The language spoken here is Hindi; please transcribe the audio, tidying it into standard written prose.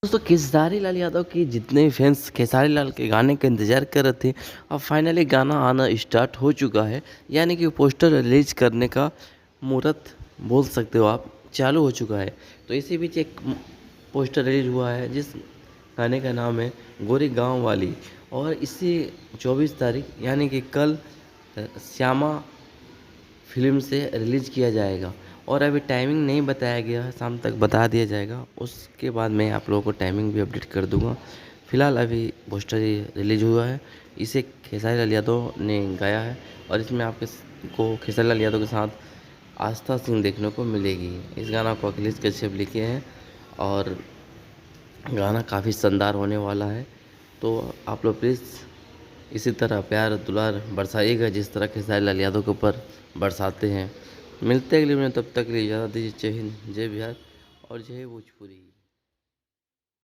दोस्तों खेसारी लाल यादव के जितने भी फैंस खेसारी लाल के गाने का इंतज़ार कर रहे थे, अब फाइनली गाना आना स्टार्ट हो चुका है। यानी कि पोस्टर रिलीज करने का मुहूर्त बोल सकते हो आप, चालू हो चुका है। तो इसी बीच एक पोस्टर रिलीज हुआ है जिस गाने का नाम है गोरी गाँव वाली, और इसी 24 तारीख यानी कि कल श्यामा फ़िल्म से रिलीज़ किया जाएगा। और अभी टाइमिंग नहीं बताया गया है, शाम तक बता दिया जाएगा। उसके बाद मैं आप लोगों को टाइमिंग भी अपडेट कर दूँगा। फ़िलहाल अभी पोस्टर ही रिलीज़ हुआ है, इसे खेसारी लाल यादव ने गाया है और इसमें को खेसारी लाल यादव के साथ आस्था सिंह देखने को मिलेगी। इस गाना को अखिलेश कश्यप लिखे हैं और गाना काफ़ी शानदार होने वाला है। तो आप लोग प्लीज़ इसी तरह प्यार दुलार बरसाइएगा जिस तरह खेसारी लाल यादव के ऊपर बरसाते हैं। मिलते हैं अगली वीडियो में, तब तक के लिए इजाज़त दीजिए। जय हिंद, जय बिहार और जय भोजपुरी।